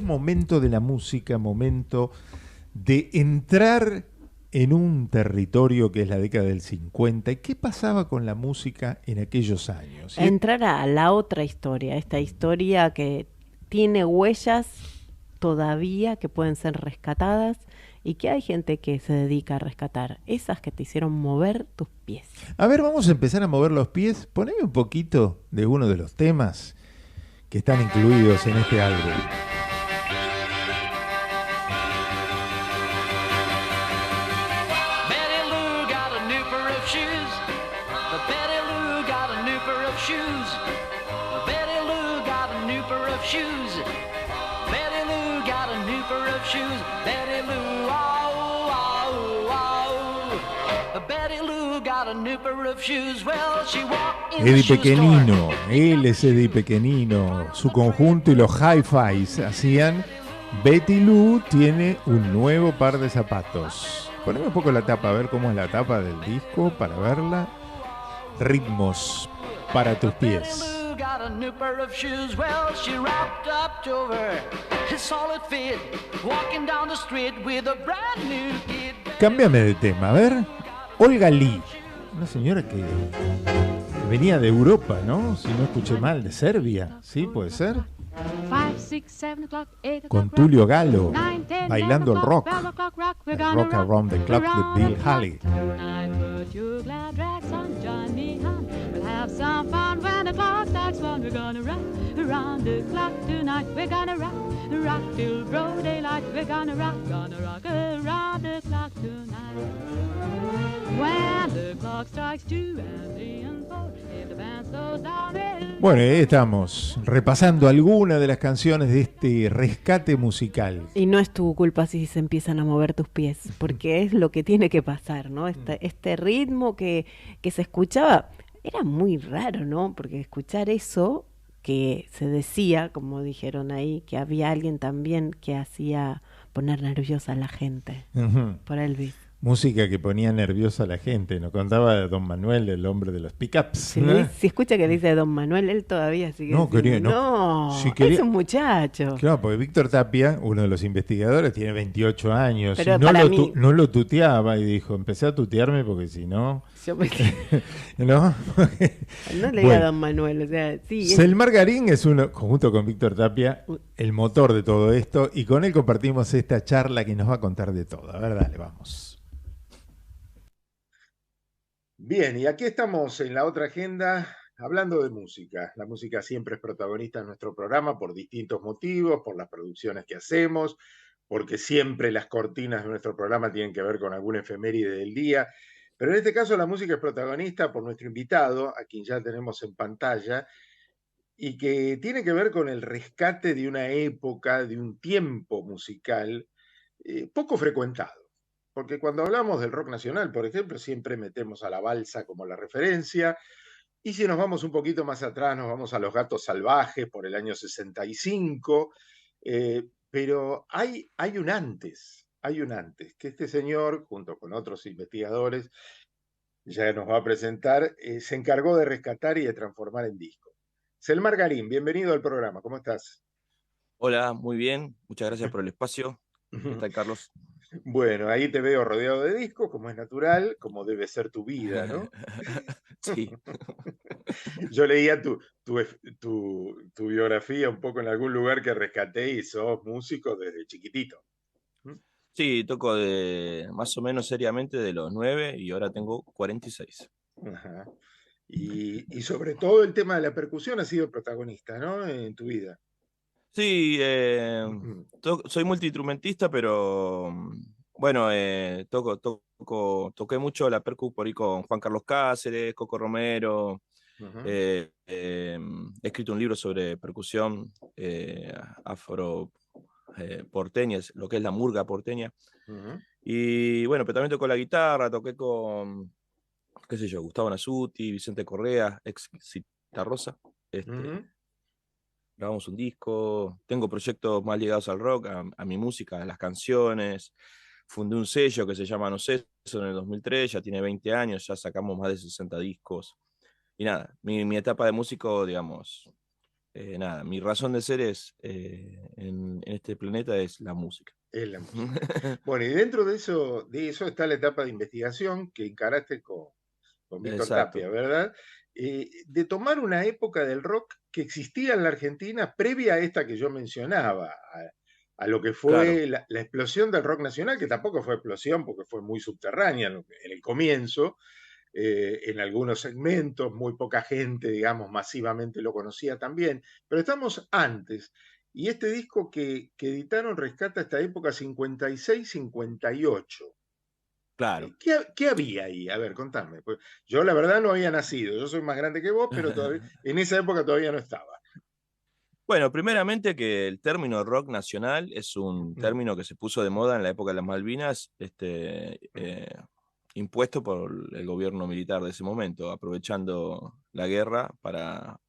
momento de la música, momento de entrar en un territorio que es la década del 50. ¿Y qué pasaba con la música en aquellos años? Entrar a la otra historia, esta historia que tiene huellas todavía que pueden ser rescatadas y que hay gente que se dedica a rescatar, esas que te hicieron mover tus pies. A ver, vamos a empezar a mover los pies. Poneme un poquito de uno de los temas que están incluidos en este álbum. Eddie Pequenino, él es Eddie Pequenino, su conjunto y los Hi-Fis hacían Betty Lou tiene un nuevo par de zapatos. Poneme un poco la tapa, a ver cómo es la tapa del disco para verla. Ritmos para tus pies. Cámbiame de tema, a ver. Olga Lee, una señora que venía de Europa, ¿no? Si no escuché mal, de Serbia, ¿sí? ¿Puede ser? Con Tulio Galo, bailando el rock around the clock de Bill Haley. Have some fun when the clock strikes one. We're gonna rock around the clock tonight. We're gonna rock till broad daylight. We're gonna rock around the clock tonight. When the clock strikes 2 and 3 and 4, if the band slows down. Bueno, ahí estamos repasando algunas de las canciones de este rescate musical. Y no es tu culpa si se empiezan a mover tus pies, porque es lo que tiene que pasar, ¿no? Este ritmo que se escuchaba era muy raro, ¿no? Porque escuchar eso que se decía, como dijeron ahí, que había alguien también que hacía poner nerviosa a la gente por Elvis. Música que ponía nerviosa a la gente. Nos contaba Don Manuel, el hombre de los pickups. Sí, si escucha que dice Don Manuel, él todavía sigue diciendo, no, si quería, es un muchacho. Claro, porque Víctor Tapia, uno de los investigadores, tiene 28 años. Pero y no lo tuteaba y dijo, empecé a tutearme porque si no... ¿No? No le diga a Don Manuel, o sea, sí. Selmar Garín es uno, junto con Víctor Tapia, el motor de todo esto, y con él compartimos esta charla que nos va a contar de todo. A ver, dale, vamos. Bien, y aquí estamos en la otra agenda hablando de música. La música siempre es protagonista en nuestro programa por distintos motivos, por las producciones que hacemos, porque siempre las cortinas de nuestro programa tienen que ver con alguna efeméride del día. Pero en este caso la música es protagonista por nuestro invitado, a quien ya tenemos en pantalla, y que tiene que ver con el rescate de una época, de un tiempo musical poco frecuentado. Porque cuando hablamos del rock nacional, por ejemplo, siempre metemos a la balsa como la referencia, y si nos vamos un poquito más atrás, nos vamos a Los Gatos Salvajes por el año 65, pero hay un antes, que este señor, junto con otros investigadores, ya nos va a presentar, se encargó de rescatar y de transformar en disco. Selmar Garín, bienvenido al programa, ¿cómo estás? Hola, muy bien, muchas gracias por el espacio. ¿Qué tal, Carlos? Bueno, ahí te veo rodeado de discos, como es natural, como debe ser tu vida, ¿no? Sí. Yo leía tu biografía un poco en algún lugar que rescaté y sos músico desde chiquitito. Sí, toco más o menos seriamente de los 9 y ahora tengo 46. Ajá. Y sobre todo el tema de la percusión ha sido protagonista, ¿no? En tu vida. Sí, soy multiinstrumentista, pero bueno, toqué mucho la percu por ahí con Juan Carlos Cáceres, Coco Romero. He escrito un libro sobre percusión afro porteña, lo que es la murga porteña. Y bueno, pero también tocó la guitarra, toqué con, qué sé yo, Gustavo Nasuti, Vicente Correa, ex Citarrosa. Grabamos un disco, tengo proyectos más ligados al rock, a mi música, a las canciones. Fundé un sello que se llama No Sé, eso en el 2003, ya tiene 20 años, ya sacamos más de 60 discos. Y nada, mi etapa de músico, digamos, nada, mi razón de ser es en este planeta es la música. Es la música. Bueno, y dentro de eso está la etapa de investigación que encaraste con Víctor Exacto. Tapia, ¿verdad? De tomar una época del rock que existía en la Argentina previa a esta que yo mencionaba, a lo que fue Claro. la explosión del rock nacional, que tampoco fue explosión porque fue muy subterránea en el comienzo, en algunos segmentos, muy poca gente, digamos, masivamente lo conocía también, pero estamos antes. Y este disco que editaron rescata esta época 56-58. Claro. ¿Qué había ahí? A ver, contame. Pues yo la verdad no había nacido, yo soy más grande que vos, pero todavía, en esa época todavía no estaba. Bueno, primeramente que el término rock nacional es un término que se puso de moda en la época de las Malvinas, impuesto por el gobierno militar de ese momento, aprovechando la guerra para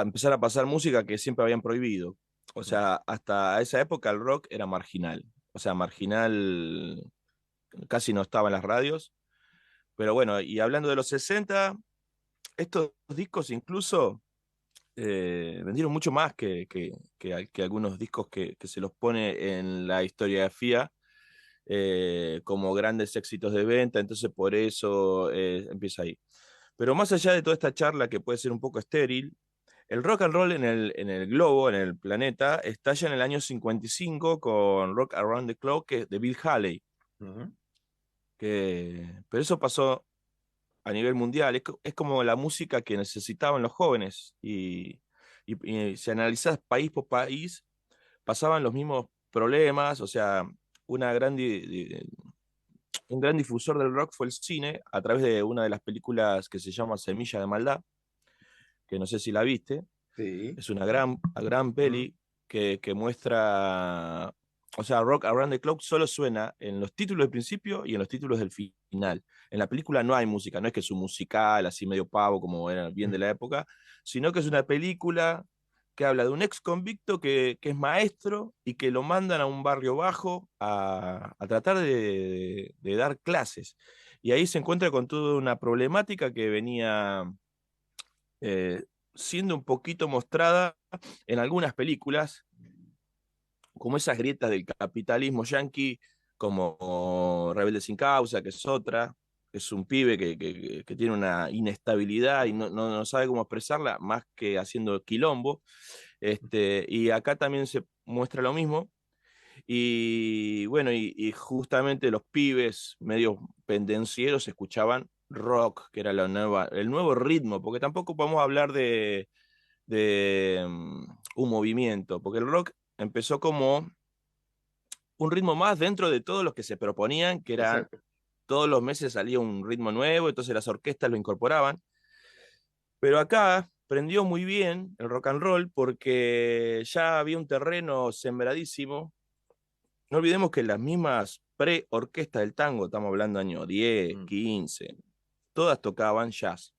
empezar a pasar música que siempre habían prohibido. O sea, hasta esa época el rock era marginal. O sea, marginal casi no estaba en las radios. Pero bueno, y hablando de los 60, estos discos incluso vendieron mucho más que algunos discos que se los pone en la historiografía como grandes éxitos de venta, entonces por eso empieza ahí. Pero más allá de toda esta charla que puede ser un poco estéril, el rock and roll en el globo, en el planeta, estalla en el año 55 con Rock Around the Clock de Bill Haley. Pero eso pasó a nivel mundial, es como la música que necesitaban los jóvenes y si analizás país por país, pasaban los mismos problemas, o sea, una gran un gran difusor del rock fue el cine a través de una de las películas que se llama Semilla de Maldad, que no sé si la viste. Sí. Es una gran peli que muestra, o sea, Rock Around the Clock solo suena en los títulos del principio y en los títulos del final. En la película no hay música, no es que es un musical así medio pavo como era bien de la época, sino que es una película que habla de un ex convicto que es maestro y que lo mandan a un barrio bajo a tratar de dar clases. Y ahí se encuentra con toda una problemática que venía siendo un poquito mostrada en algunas películas, como esas grietas del capitalismo yanqui, como Rebelde sin Causa, que es otra, es un pibe que tiene una inestabilidad y no sabe cómo expresarla, más que haciendo quilombo. Y acá también se muestra lo mismo. Y bueno, y justamente los pibes medio pendencieros escuchaban rock, que era el nuevo ritmo, porque tampoco podemos hablar de un movimiento, porque el rock empezó como un ritmo más dentro de todos los que se proponían, que eran Exacto. todos los meses salía un ritmo nuevo, entonces las orquestas lo incorporaban. Pero acá prendió muy bien el rock and roll porque ya había un terreno sembradísimo. No olvidemos que las mismas pre-orquestas del tango, estamos hablando año 10, 15, todas tocaban jazz.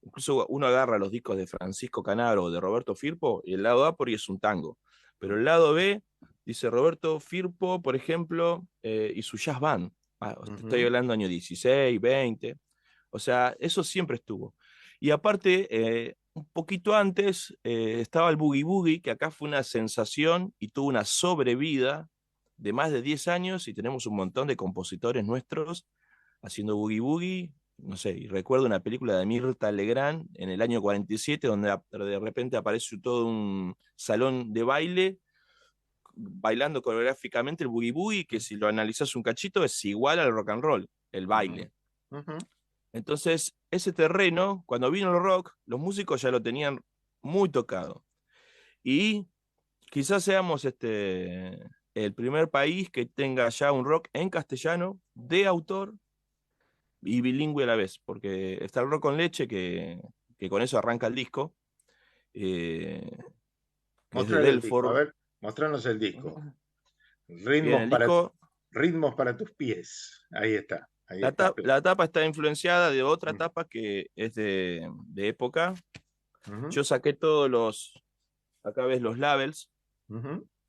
Incluso uno agarra los discos de Francisco Canaro o de Roberto Firpo y el lado A por ahí es un tango. Pero el lado B dice Roberto Firpo, por ejemplo, y su jazz band. Estoy hablando año 16, 20. O sea, eso siempre estuvo. Y aparte, un poquito antes estaba el Boogie Boogie, que acá fue una sensación y tuvo una sobrevida de más de 10 años y tenemos un montón de compositores nuestros haciendo Boogie Boogie. No sé, y recuerdo una película de Mirta Legrand en el año 47, donde de repente aparece todo un salón de baile bailando coreográficamente el Boogie Boogie, que si lo analizas un cachito es igual al rock and roll, el baile. Entonces, ese terreno, cuando vino el rock, los músicos ya lo tenían muy tocado. Y quizás seamos el primer país que tenga ya un rock en castellano, de autor y bilingüe a la vez, porque está el rock con leche, que con eso arranca el disco, que es de Mostrar el disco, a Delford. ver, mostranos el disco. Bien, el disco, Ritmos para tus pies. Ahí está. Ahí está. la tapa está influenciada de otra tapa que es de época. Yo saqué acá ves los labels,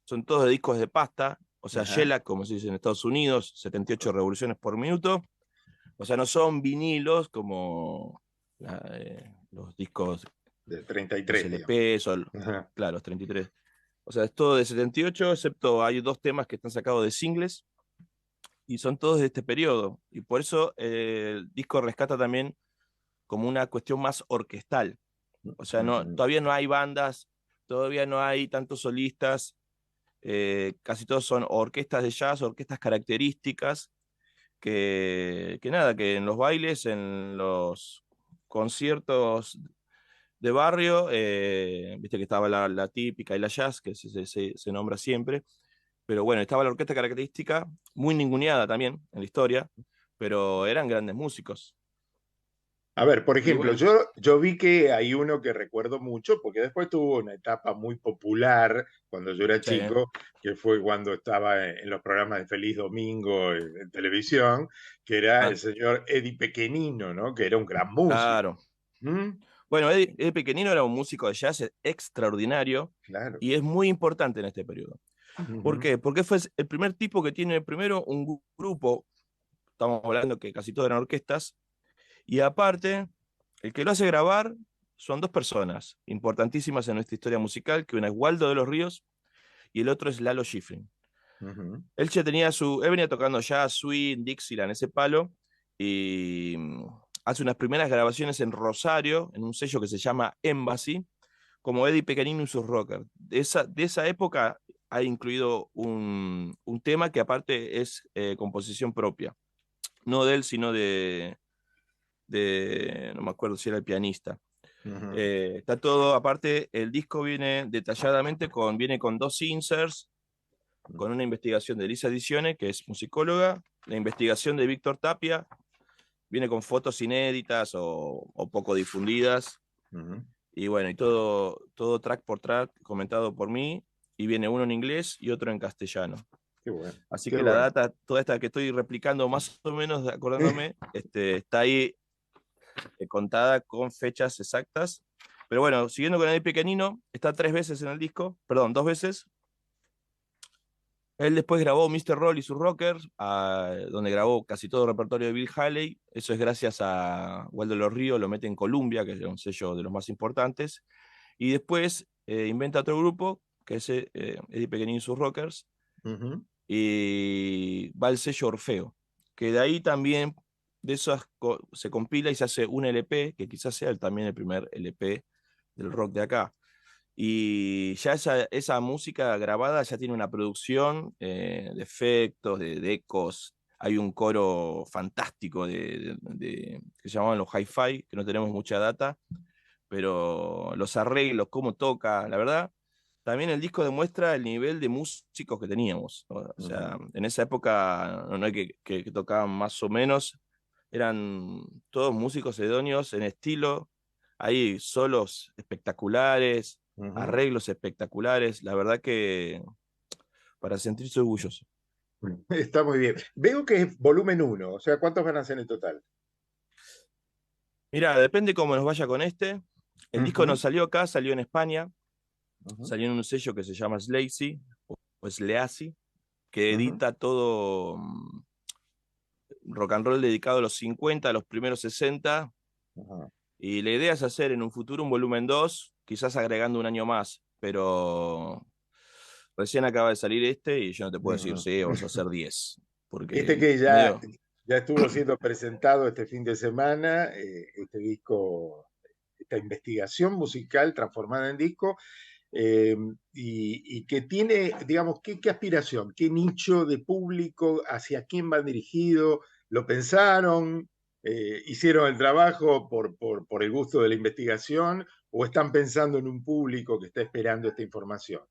son todos de discos de pasta, o sea, shellac, como se dice en Estados Unidos, 78 revoluciones por minuto. O sea, no son vinilos como los discos Del los 33, digamos. LPs, Ajá. claro, los 33. O sea, es todo de 78, excepto hay 2 temas que están sacados de singles y son todos de este periodo. Y por eso el disco rescata también como una cuestión más orquestal. O sea, no, Ujú. todavía no hay bandas, todavía no hay tantos solistas, casi todos son orquestas de jazz, orquestas características, que nada, que en los bailes, en los conciertos de barrio, viste que estaba la típica y la jazz, que se nombra siempre, pero bueno, estaba la orquesta característica, muy ninguneada también en la historia, pero eran grandes músicos. A ver, por Y ejemplo, bueno, yo vi que hay uno que recuerdo mucho, porque después tuvo una etapa muy popular cuando yo era sí, chico, que fue cuando estaba en los programas de Feliz Domingo en televisión, que era el ah, señor Eddie Pequenino, ¿no? Que era un gran músico. claro. ¿Mm? Bueno, Eddie Pequenino era un músico de jazz extraordinario Claro. y es muy importante en este periodo. ¿Por Ujú. qué? Porque fue el primer tipo que tiene primero un grupo, estamos hablando que casi todos eran orquestas, y aparte, el que lo hace grabar son 2 personas importantísimas en nuestra historia musical, que una es Waldo de los Ríos y el otro es Lalo Schifrin. Ujú. Él venía tocando jazz, swing, Dixieland, ese palo, y hace unas primeras grabaciones en Rosario, en un sello que se llama Embassy, como Eddie Pequenino y sus rockers. De esa época ha incluido un tema que aparte es composición propia, no de él, sino no me acuerdo si era el pianista. Ujú. Está todo, aparte, el disco viene detalladamente viene con 2 inserts, con una investigación de Elisa Edizione, que es musicóloga, la investigación de Víctor Tapia, viene con fotos inéditas o poco difundidas, Ujú. y bueno, y todo track por track comentado por mí, y viene uno en inglés y otro en castellano. Qué bueno, Así qué que la bueno. data, toda esta que estoy replicando más o menos, acordándome, está ahí contada con fechas exactas. Pero bueno, siguiendo con el pequeñino, está 3 veces en el disco, perdón, 2 veces. Él después grabó Mr. Roll y sus Rockers, donde grabó casi todo el repertorio de Bill Haley. Eso es gracias a Waldo Los Ríos, lo mete en Columbia, que es un sello de los más importantes. Y después inventa otro grupo, que es Eddie Pequeñín y sus Rockers, Ujú. y va al sello Orfeo, que de ahí también se compila y se hace un LP, que quizás sea también el primer LP del rock de acá. Y ya esa música grabada ya tiene una producción de efectos, de ecos. Hay un coro fantástico que se llamaban los hi-fi, que no tenemos mucha data, pero los arreglos, cómo toca, la verdad, también el disco demuestra el nivel de músicos que teníamos, ¿no? O sea, Ujú. en esa época no hay que tocaban más o menos, eran todos músicos idóneos en estilo, hay solos espectaculares, Ujú. arreglos espectaculares, la verdad que para sentirse orgulloso. Está muy bien. Veo que es volumen uno, o sea, ¿cuántos van a ser en total? Mira, depende cómo nos vaya con este. El disco no Ujú. salió acá, salió en España, Ujú. salió en un sello que se llama Slazy o Sleazy, que Ujú. edita todo rock and roll dedicado a los 50, a los primeros 60, Ajá. y la idea es hacer en un futuro un volumen 2, quizás agregando un año más, pero recién acaba de salir este y yo no te puedo decir, Ujú. sí, vamos a hacer 10, Este porque que ya, medio... ya estuvo siendo presentado este fin de semana, este disco, esta investigación musical transformada en disco, eh, y que tiene, digamos, ¿qué aspiración, qué nicho de público, hacia quién va dirigido? ¿Lo pensaron? ¿Hicieron el trabajo por el gusto de la investigación? ¿O están pensando en un público que está esperando esta información?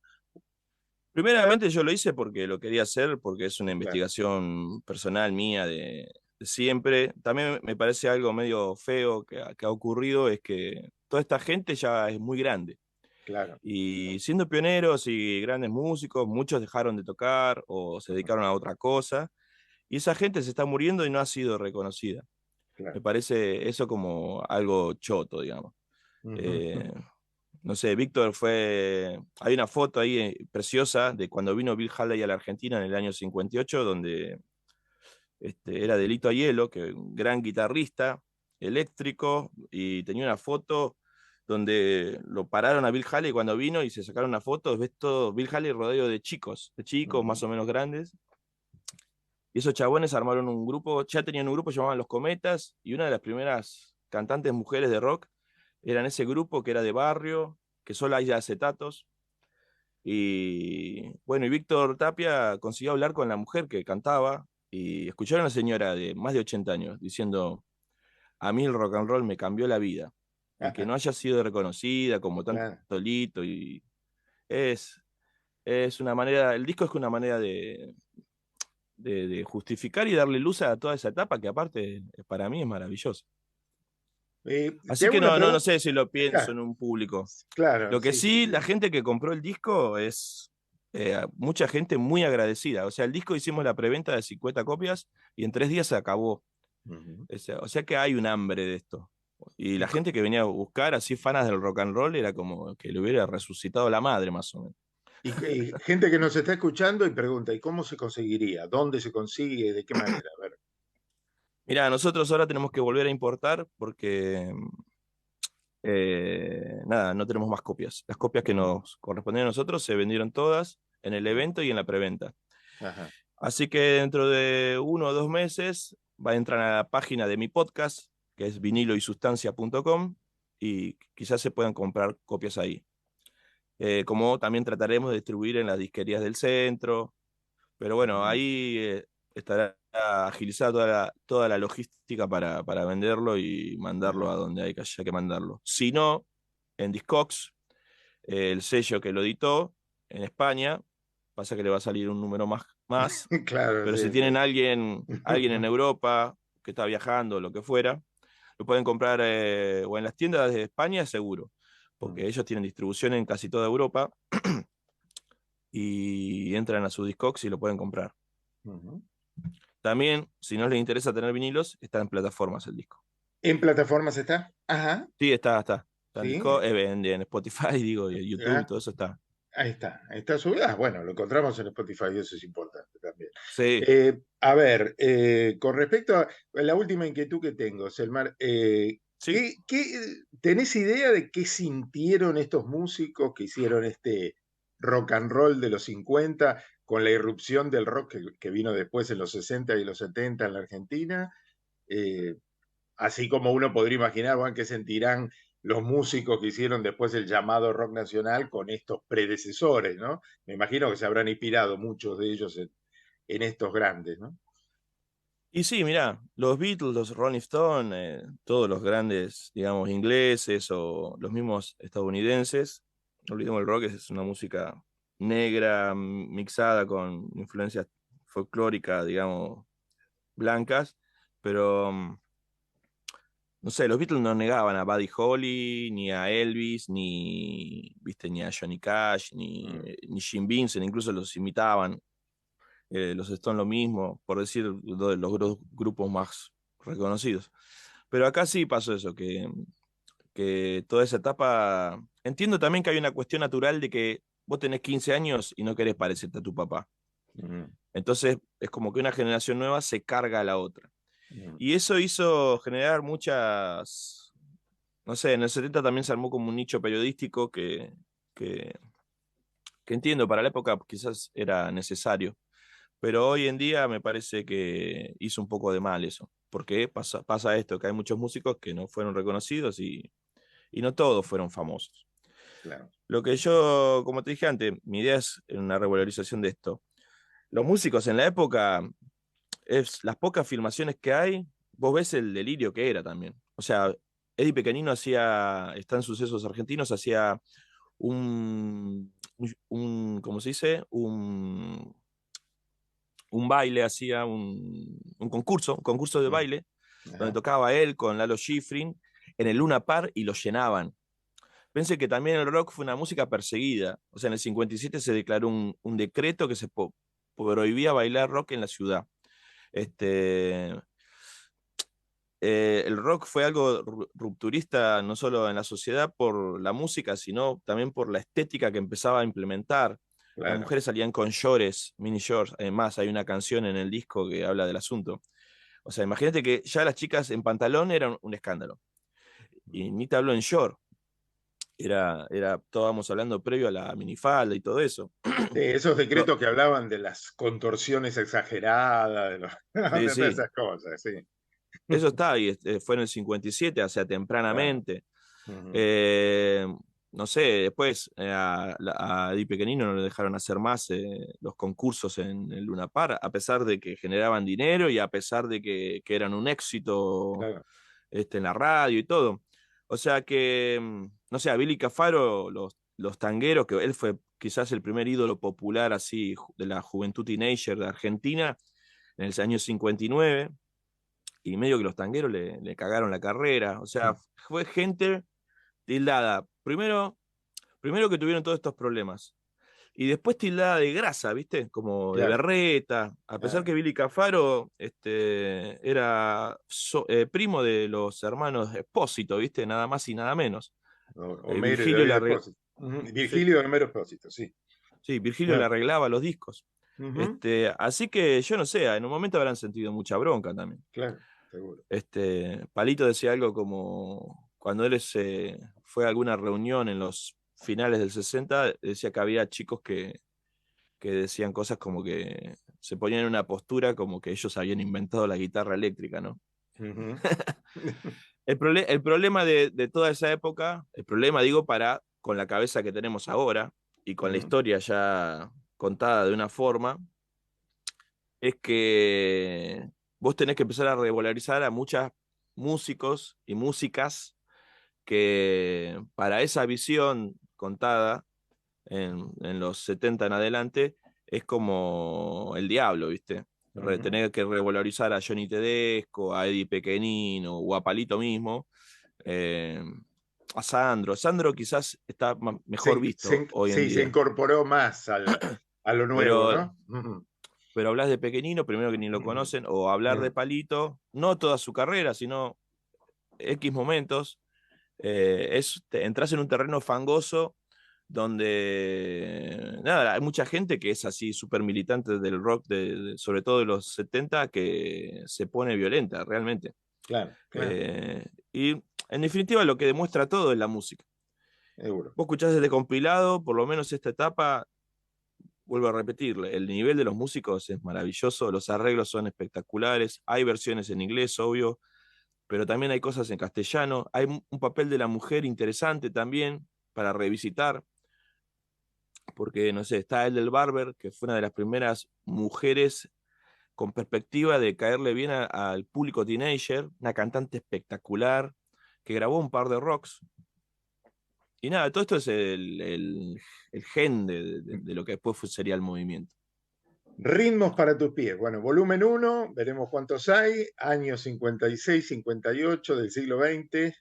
Primeramente yo lo hice porque lo quería hacer, porque es una Claro, investigación personal mía de siempre. También me parece algo medio feo que ha ocurrido, es que toda esta gente ya es muy grande. claro. Y siendo pioneros y grandes músicos, muchos dejaron de tocar o se dedicaron a otra cosa. Y esa gente se está muriendo y no ha sido reconocida. Me Claro. parece eso como algo choto, digamos. Ujú. Eh, no sé, Víctor fue... Hay una foto ahí preciosa de cuando vino Bill Haley a la Argentina en el año 58, donde era Delito a Hielo, que un gran guitarrista, eléctrico, y tenía una foto donde lo pararon a Bill Haley cuando vino y se sacaron una foto, ves todo Bill Haley rodeado de chicos más o menos grandes. Y esos chabones armaron un grupo, ya tenían un grupo, llamaban Los Cometas, y una de las primeras cantantes mujeres de rock era en ese grupo que era de barrio, que solo hay acetatos. Y bueno, y Víctor Tapia consiguió hablar con la mujer que cantaba y escucharon a una señora de más de 80 años diciendo, a mí el rock and roll me cambió la vida. Y que no haya sido reconocida como tanto solito. Y es una manera, el disco es una manera de justificar y darle luz a toda esa etapa que aparte para mí es maravillosa. Así que no sé si lo pienso en un público. Claro, lo que sí, la gente que compró el disco es mucha gente muy agradecida. O sea, el disco hicimos la preventa de 50 copias y en 3 días se acabó. O sea que hay un hambre de esto. Y la gente que venía a buscar, así fanas del rock and roll, era como que le hubiera resucitado la madre, más o menos. Y gente que nos está escuchando y pregunta, ¿y cómo se conseguiría? ¿Dónde se consigue? ¿De qué manera? A ver. Mira, nosotros ahora tenemos que volver a importar porque nada, no tenemos más copias. Las copias que nos correspondían a nosotros se vendieron todas en el evento y en la preventa. Así que dentro de 1 o 2 meses va a entrar a la página de mi podcast, que es viniloysustancia.com, y quizás se puedan comprar copias ahí. Como también trataremos de distribuir en las disquerías del centro, pero bueno, ahí estará agilizada toda la logística para venderlo y mandarlo a donde haya que mandarlo. Si no, en Discogs, el sello que lo editó en España, pasa que le va a salir un número más Claro, pero si tienen alguien en Europa que está viajando o lo que fuera, lo pueden comprar o en las tiendas de España seguro, porque ellos tienen distribución en casi toda Europa y entran a su Discogs y lo pueden comprar. También, si no les interesa tener vinilos, está en plataformas el disco. ¿En plataformas está? Ajá. Sí, está. En, ¿Sí? disco, en Spotify, digo, y YouTube y todo eso está. Ahí está subido. Bueno, lo encontramos en Spotify y eso es importante también. Sí. A ver, con respecto a la última inquietud que tengo, Selmar, sí. ¿tenés idea de qué sintieron estos músicos que hicieron este rock and roll de los 50 con la irrupción del rock que vino después en los 60 y los 70 en la Argentina? Así como uno podría imaginar, Juan, qué sentirán los músicos que hicieron después el llamado rock nacional con estos predecesores, ¿no? Me imagino que se habrán inspirado muchos de ellos en estos grandes, ¿no? Y sí, mirá, los Beatles, los Rolling Stones, todos los grandes, digamos, ingleses o los mismos estadounidenses, no olvidemos el rock, es una música negra, mixada con influencias folclóricas, digamos, blancas, pero no sé, los Beatles no negaban a Buddy Holly, ni a Elvis, viste, ni a Johnny Cash, ni Jim Vincent, incluso los imitaban. Los Stones lo mismo, por decir de los grupos más reconocidos. Pero acá sí pasó eso, que toda esa etapa... Entiendo también que hay una cuestión natural de que vos tenés 15 años y no querés parecerte a tu papá. Entonces es como que una generación nueva se carga a la otra. Y eso hizo generar muchas... No sé, en el 70 también se armó como un nicho periodístico que entiendo, para la época quizás era necesario. Pero hoy en día me parece que hizo un poco de mal eso. Porque pasa esto, que hay muchos músicos que no fueron reconocidos y no todos fueron famosos. Claro. Lo que yo, como te dije antes, mi idea es una revalorización de esto. Los músicos en la época, las pocas filmaciones que hay, vos ves el delirio que era también. O sea, Eddie Pequenino está en Sucesos Argentinos, hacía ¿cómo se dice? Un baile, hacía un concurso de baile, donde tocaba él con Lalo Schifrin en el Luna Park y lo llenaban. Pensé que también el rock fue una música perseguida. O sea, en el 57 se declaró un decreto que se prohibía bailar rock en la ciudad. El rock fue algo rupturista no solo en la sociedad por la música, sino también por la estética que empezaba a implementar. Claro. Las mujeres salían con shorts, mini shorts. Además, hay una canción en el disco que habla del asunto. O sea, imagínate que ya las chicas en pantalón eran un escándalo. Y ni te hablo en short. estábamos hablando previo a la minifalda y todo eso. Sí, esos decretos que hablaban de las contorsiones exageradas, Sí, de sí. esas cosas, sí. Eso está, y fue en el 57, o sea, tempranamente. No sé, después a Di Pequenino no le dejaron hacer más los concursos en el Luna Park, a pesar de que generaban dinero y a pesar de que eran un éxito Claro. en la radio y todo. O sea que, no sé, a Billy Cafaro, los tangueros, que él fue quizás el primer ídolo popular así de la juventud teenager de Argentina en el año 59, y medio que los tangueros le cagaron la carrera. O sea, fue gente tildada, primero que tuvieron todos estos problemas, y después tildada de grasa, ¿viste? Como de Claro. berreta, a pesar que Billy Cafaro era primo de los hermanos Espósito, ¿viste? Nada más y nada menos. Virgilio y Homero Espósito, sí. Sí, Virgilio le arreglaba los discos. Uh-huh. Así que yo no sé, en un momento habrán sentido mucha bronca también. Claro, seguro. Palito decía algo como cuando él fue a alguna reunión en los finales del 60, decía que había chicos que decían cosas como que se ponían en una postura como que ellos habían inventado la guitarra eléctrica, ¿no? Uh-huh. El problema de toda esa época, el problema digo con la cabeza que tenemos ahora y con la historia ya contada de una forma, es que vos tenés que empezar a revalorizar a muchos músicos y músicas que para esa visión contada en los 70 en adelante es como el diablo, ¿viste? Tener que revalorizar a Johnny Tedesco, a Eddie Pequenino o a Palito mismo, a Sandro. Sandro quizás está mejor visto hoy en día. Sí, se incorporó más a lo nuevo, ¿no? Pero hablas de Pequenino, primero que ni lo conocen, o hablar de Palito, no toda su carrera, sino X momentos, entras en un terreno fangoso donde, nada, hay mucha gente que es así súper militante del rock, sobre todo de los 70, que se pone violenta, realmente. Claro. Y en definitiva lo que demuestra todo es la música. Seguro. Vos escuchás desde compilado, por lo menos esta etapa, vuelvo a repetir, el nivel de los músicos es maravilloso, los arreglos son espectaculares, hay versiones en inglés, obvio, pero también hay cosas en castellano, hay un papel de la mujer interesante también para revisitar, porque, no sé, está Ethel Barber, que fue una de las primeras mujeres con perspectiva de caerle bien al público teenager, una cantante espectacular, que grabó un par de rocks. Y nada, todo esto es el gen de lo que después sería el movimiento. Ritmos para tus pies. Bueno, volumen 1, veremos cuántos hay. Años 56, 58 del siglo XX.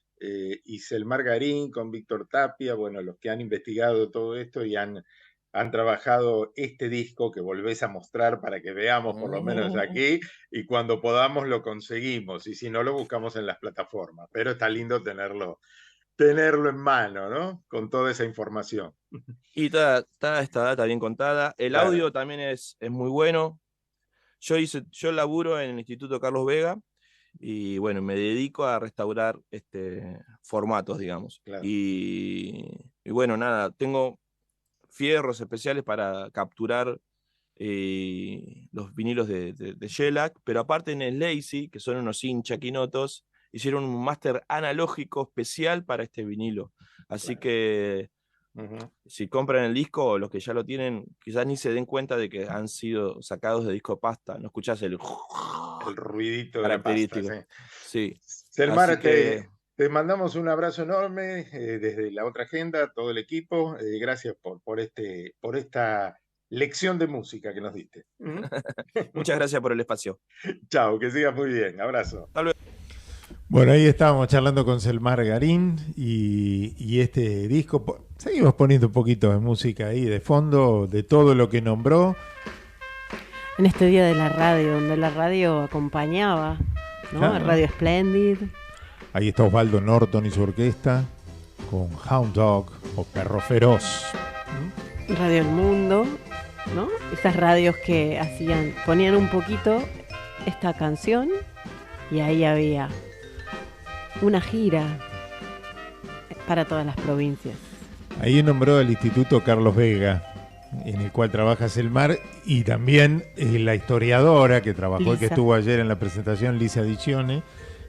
Iselmar Garín con Víctor Tapia, bueno, los que han investigado todo esto y han trabajado este disco que volvés a mostrar para que veamos por lo menos aquí, y cuando podamos lo conseguimos, y si no lo buscamos en las plataformas. Pero está lindo tenerlo en mano, ¿no? Con toda esa información. Y está esta data bien contada. El audio también es muy bueno. Yo laburo en el Instituto Carlos Vega y bueno, me dedico a restaurar formatos, digamos. Claro. Y bueno, nada, tengo fierros especiales para capturar los vinilos de Shellac, pero aparte en el Lazy, que son unos hinchaquinotos, hicieron un máster analógico especial para este vinilo. Así que si compran el disco, los que ya lo tienen, quizás ni se den cuenta de que han sido sacados de disco pasta. No escuchás el ruidito característico de la pasta. Sí. Selmar, te mandamos un abrazo enorme desde la otra agenda, todo el equipo. Gracias por esta lección de música que nos diste. Muchas gracias por el espacio. Chao, que sigas muy bien. Abrazo. Hasta luego. Bueno, ahí estábamos charlando con Selmar Garín y este disco. Seguimos poniendo un poquito de música ahí de fondo, de todo lo que nombró. En este día de la radio, donde la radio acompañaba, ¿no? Claro. Radio Splendid. Ahí está Osvaldo Norton y su orquesta con Hound Dog o Perro Feroz. Radio El Mundo, ¿no? Esas radios que ponían un poquito esta canción y ahí había una gira para todas las provincias. Ahí nombró el Instituto Carlos Vega, en el cual trabaja Selmar, y también la historiadora que trabajó y que estuvo ayer en la presentación, Lisa Diccione.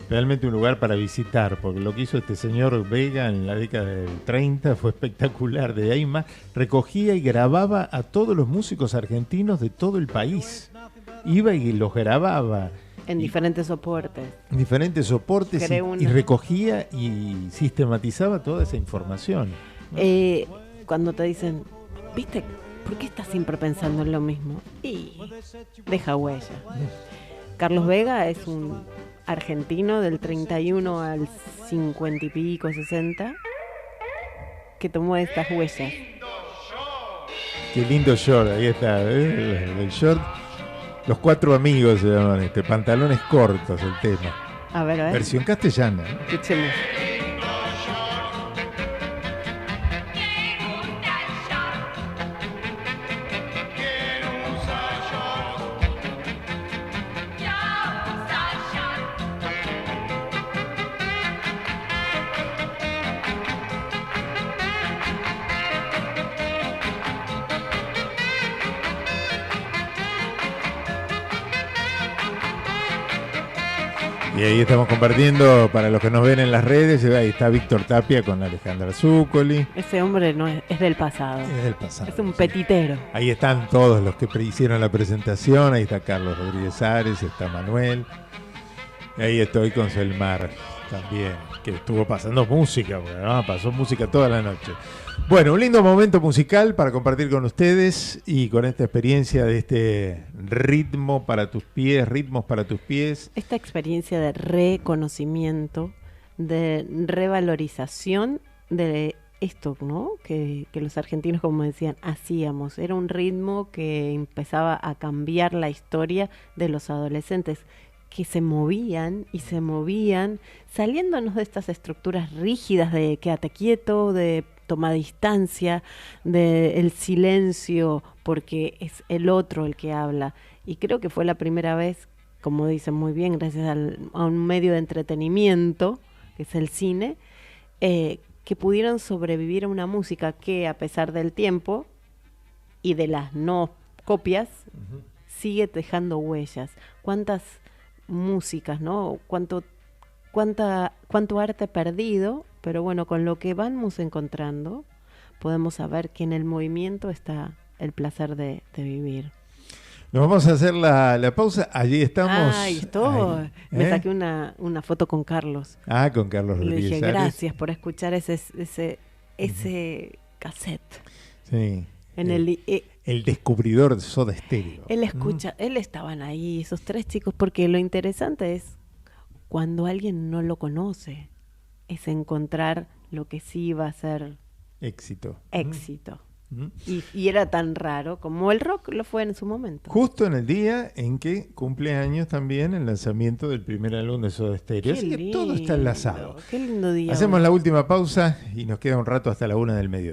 Realmente un lugar para visitar, porque lo que hizo este señor Vega en la década del 30 fue espectacular. De ahí más, recogía y grababa a todos los músicos argentinos de todo el país. Iba y los grababa. En diferentes soportes. En diferentes soportes y recogía y sistematizaba toda esa información, ¿no? Cuando te dicen, ¿viste? ¿Por qué estás siempre pensando en lo mismo? Y deja huella. Carlos Vega es un argentino del 31 al 50 y pico, 60, que tomó estas huellas. Qué lindo short, ahí está, el short. Los Cuatro Amigos se llaman, pantalones cortos el tema. A ver. Versión castellana. Escuchemos. Y ahí estamos compartiendo, para los que nos ven en las redes, ahí está Víctor Tapia con Alejandra Zúcoli. Ese hombre no es del pasado. Es del pasado. Es un petitero. Ahí están todos los que hicieron la presentación. Ahí está Carlos Rodríguez Ares, está Manuel. Y ahí estoy con Selmar también, que estuvo pasando música, ¿no? Pasó música toda la noche. Bueno, un lindo momento musical para compartir con ustedes y con esta experiencia de este ritmo para tus pies, ritmos para tus pies. Esta experiencia de reconocimiento, de revalorización de esto, ¿no? Que los argentinos, como decían, hacíamos. Era un ritmo que empezaba a cambiar la historia de los adolescentes, que se movían y se movían, saliéndonos de estas estructuras rígidas de quédate quieto, de toma distancia, de el silencio, porque es el otro el que habla. Y creo que fue la primera vez, como dicen muy bien, gracias a un medio de entretenimiento, que es el cine, que pudieron sobrevivir a una música que, a pesar del tiempo y de las no copias, sigue dejando huellas. ¿Cuántas músicas, ¿no? Cuánto arte perdido, pero bueno, con lo que vamos encontrando, podemos saber que en el movimiento está el placer de vivir. Nos vamos a hacer la pausa. Allí estamos. Ahí estoy. Me saqué una foto con Carlos. Con Carlos Rodríguez. Le dije, gracias por escuchar ese cassette. Sí. En el descubridor de Soda Stereo. Él escucha, él estaban ahí, esos tres chicos, porque lo interesante es cuando alguien no lo conoce, es encontrar lo que sí va a ser éxito. Y era tan raro como el rock lo fue en su momento. Justo en el día en que cumple años también el lanzamiento del primer álbum de Soda Stereo. Así que todo está enlazado. Qué lindo día. Hacemos la última pausa y nos queda un rato hasta la 1 del mediodía.